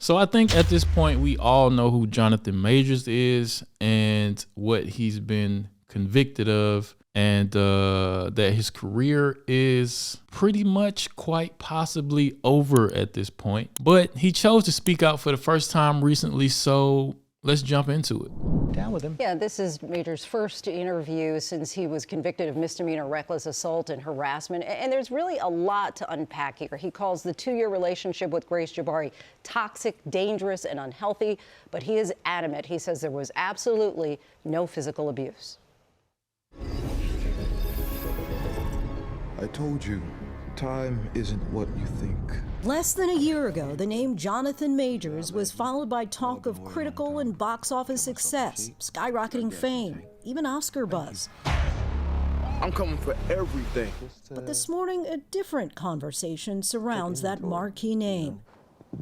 So I think at this point, we all know who Johnathan Majors is and what he's been convicted of, and that his career is pretty much quite possibly over at this point. But he chose to speak out for the first time recently, so let's jump into it. Down with him. Yeah, this is Majors' first interview since he was convicted of misdemeanor reckless assault and harassment. And there's really a lot to unpack here. He calls the 2-year relationship with Grace Jabari toxic, dangerous, and unhealthy. But he is adamant. He says there was absolutely no physical abuse. I told you, time isn't what you think. Less than a year ago, the name Johnathan Majors was followed by talk of critical and box office success, skyrocketing fame, even Oscar buzz. I'm coming for everything. But this morning, a different conversation surrounds that marquee name.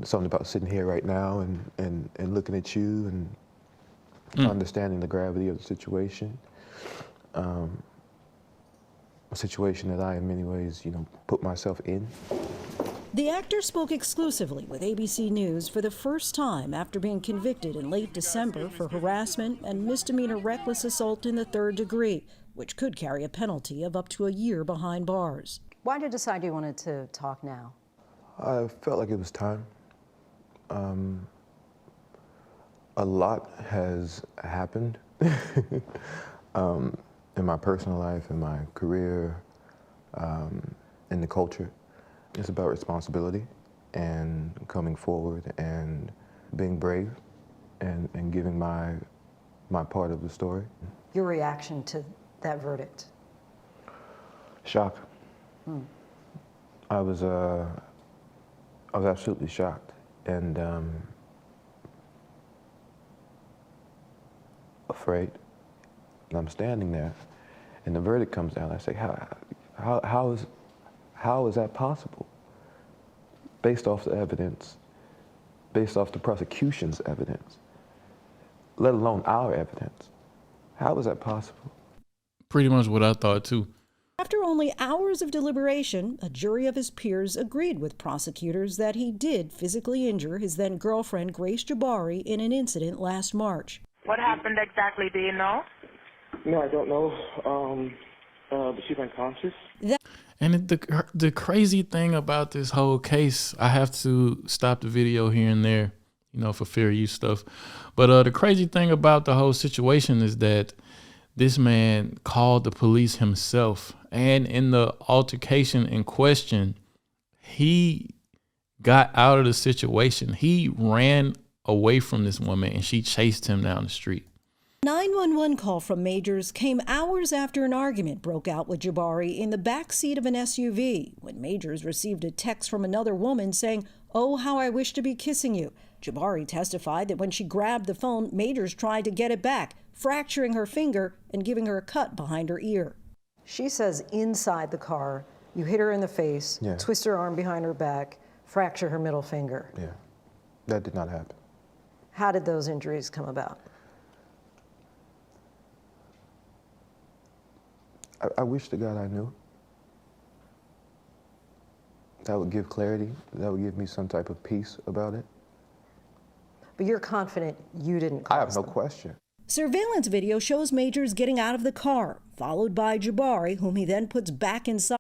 Something about sitting here right now and looking at you and understanding the gravity of the situation. A situation that I, in many ways, put myself in. The actor spoke exclusively with ABC News for the first time after being convicted in late December for harassment and misdemeanor reckless assault in the 3rd degree, which could carry a penalty of up to a year behind bars. Why did you decide you wanted to talk now? I felt like it was time. A lot has happened in my personal life, in my career, in the culture. It's about responsibility and coming forward and being brave and giving my part of the story. Your reaction to that verdict? Shock. I was absolutely shocked, and afraid. And I'm standing there, and the verdict comes down. I say, how is that possible? Based off the evidence, based off the prosecution's evidence, let alone our evidence. How is that possible? Pretty much what I thought too. After only hours of deliberation, a jury of his peers agreed with prosecutors that he did physically injure his then-girlfriend Grace Jabari in an incident last March. What happened exactly, do you know? No, I don't know, but she's unconscious. And the crazy thing about this whole case, I have to stop the video here and there, for fair use stuff. But the crazy thing about the whole situation is that this man called the police himself. And in the altercation in question, he got out of the situation. He ran away from this woman and she chased him down the street. 911 call from Majors came hours after an argument broke out with Jabari in the back seat of an SUV when Majors received a text from another woman saying, "Oh, how I wish to be kissing you." Jabari testified that when she grabbed the phone, Majors tried to get it back, fracturing her finger and giving her a cut behind her ear. She says inside the car, you hit her in the face, twist her arm behind her back, fracture her middle finger. Yeah, that did not happen. How did those injuries come about? I wish to God I knew. That would give clarity. That would give me some type of peace about it. But you're confident you didn't cause I have no them. question. Surveillance video shows Majors getting out of the car, followed by Jabari, whom he then puts back inside.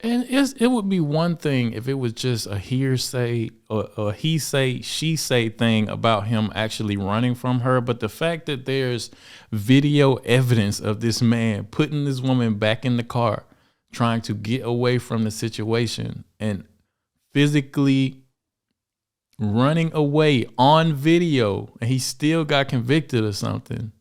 And it would be one thing if it was just a hearsay or a he say, she say thing about him actually running from her. But the fact that there's video evidence of this man putting this woman back in the car, trying to get away from the situation and physically running away on video, and he still got convicted of something,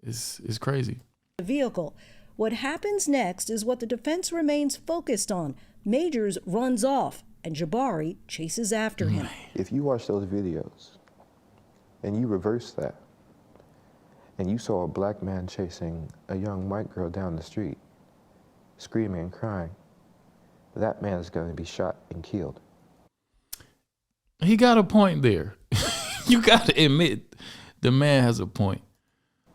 is crazy. The vehicle. What happens next is what the defense remains focused on. Majors runs off, and Jabari chases after him. If you watch those videos and you reverse that, and you saw a black man chasing a young white girl down the street, screaming and crying, that man is going to be shot and killed. He got a point there. You got to admit, the man has a point.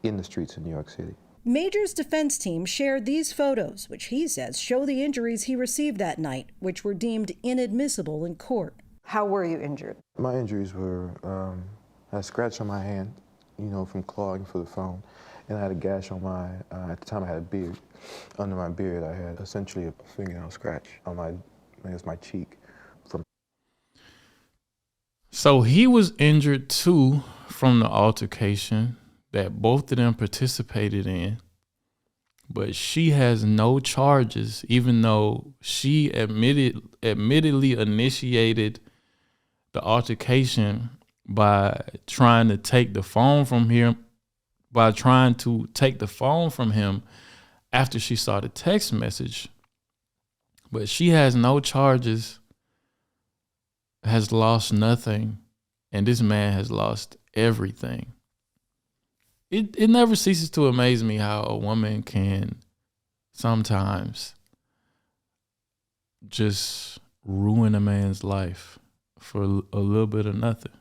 In the streets of New York City. Majors' defense team shared these photos, which he says show the injuries he received that night, which were deemed inadmissible in court. How were you injured? My injuries were, I had a scratch on my hand, from clawing for the phone, and I had a gash on at the time I had a beard. Under my beard, I had essentially a fingernail scratch on I guess my cheek. So he was injured too from the altercation that both of them participated in. But she has no charges, even though she admittedly initiated the altercation by trying to take the phone from him, after she saw the text message. But she has no charges, has lost nothing, and this man has lost everything. It never ceases to amaze me how a woman can sometimes just ruin a man's life for a little bit of nothing.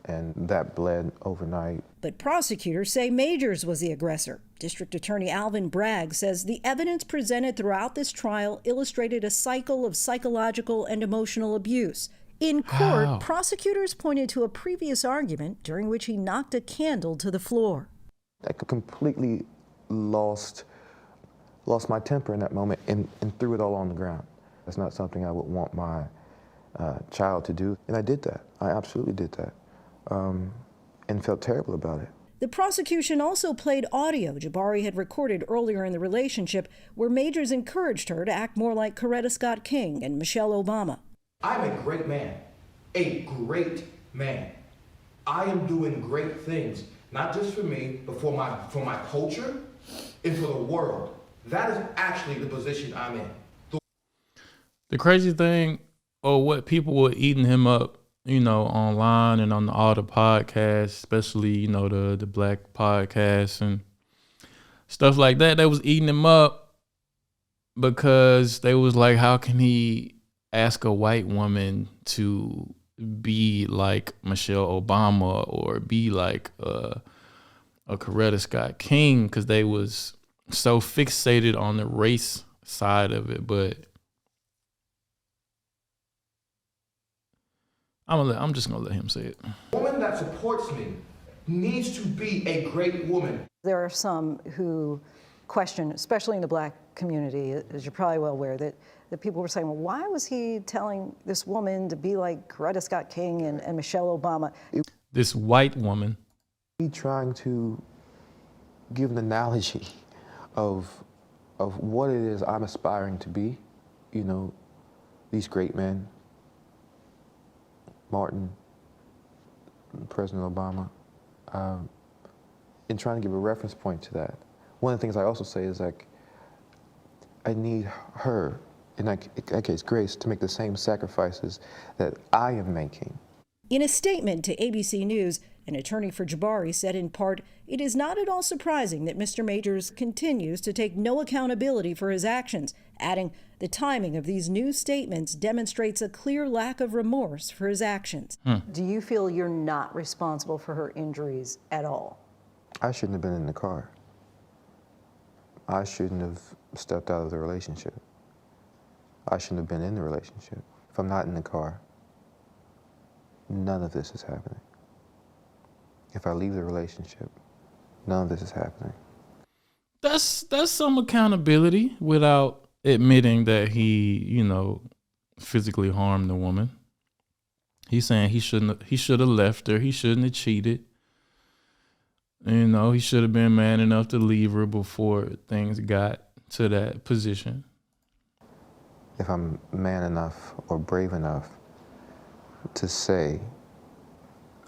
And that bled overnight. But prosecutors say Majors was the aggressor. District Attorney Alvin Bragg says the evidence presented throughout this trial illustrated a cycle of psychological and emotional abuse. In court, How? prosecutors pointed to a previous argument during which he knocked a candle to the floor. I completely lost my temper in that moment and threw it all on the ground. That's not something I would want my child to do. And I did that. I absolutely did that. And felt terrible about it. The prosecution also played audio Jabari had recorded earlier in the relationship where Majors encouraged her to act more like Coretta Scott King and Michelle Obama. I'm a great man, a great man. I am doing great things, not just for me, but for my culture and for the world. That is actually the position I'm in. The crazy thing, or what people were eating him up, online and on all the podcasts, especially, the black podcasts and stuff like that, they was eating him up because they was like, how can he ask a white woman to be like Michelle Obama or be like a Coretta Scott King? Because they was so fixated on the race side of it. But I'm just gonna let him say it. A woman that supports me needs to be a great woman. There are some who question, especially in the black community, as you're probably well aware, that people were saying, well, why was he telling this woman to be like Coretta Scott King and Michelle Obama? This white woman. He trying to give an analogy of what it is I'm aspiring to be, these great men, Martin, President Obama, and trying to give a reference point to that. One of the things I also say is like, I need her, in that case, Grace, to make the same sacrifices that I am making. In a statement to ABC News, an attorney for Jabari said in part, it is not at all surprising that Mr. Majors continues to take no accountability for his actions, adding, the timing of these new statements demonstrates a clear lack of remorse for his actions. Do you feel you're not responsible for her injuries at all? I shouldn't have been in the car. I shouldn't have stepped out of the relationship. I shouldn't have been in the relationship. If I'm not in the car, none of this is happening. If I leave the relationship, none of this is happening. That's some accountability without admitting that he, physically harmed the woman. He's saying he should have left her. He shouldn't have cheated. He should have been man enough to leave her before things got to that position. If I'm man enough or brave enough to say,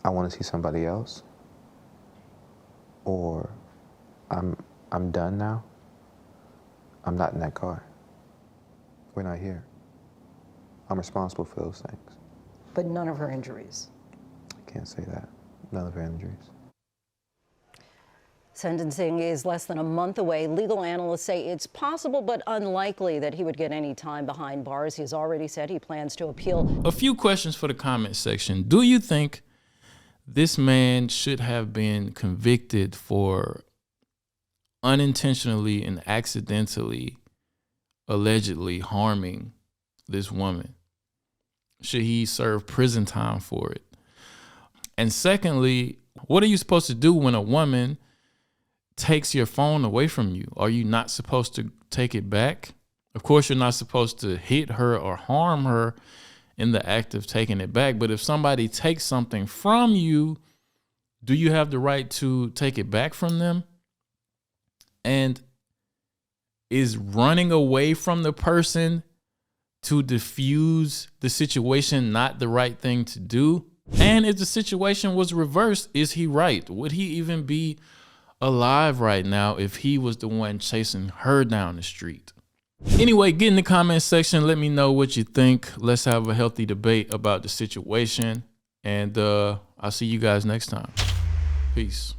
I want to see somebody else, or I'm done now, I'm not in that car. We're not here. I'm responsible for those things. But none of her injuries. I can't say that. None of her injuries. Sentencing is less than a month away. Legal analysts say it's possible but unlikely that he would get any time behind bars. He has already said he plans to appeal. A few questions for the comment section. Do you think this man should have been convicted for unintentionally and accidentally, allegedly harming this woman? should he serve prison time for it? And secondly, what are you supposed to do when a woman takes your phone away from you? Are you not supposed to take it back? Of course, you're not supposed to hit her or harm her in the act of taking it back. But if somebody takes something from you, do you have the right to take it back from them? And is running away from the person to diffuse the situation not the right thing to do? And if the situation was reversed, is he right? Would he even be alive right now if he was the one chasing her down the street? Anyway, get in the comment section. Let me know what you think. Let's have a healthy debate about the situation. And I'll see you guys next time. Peace.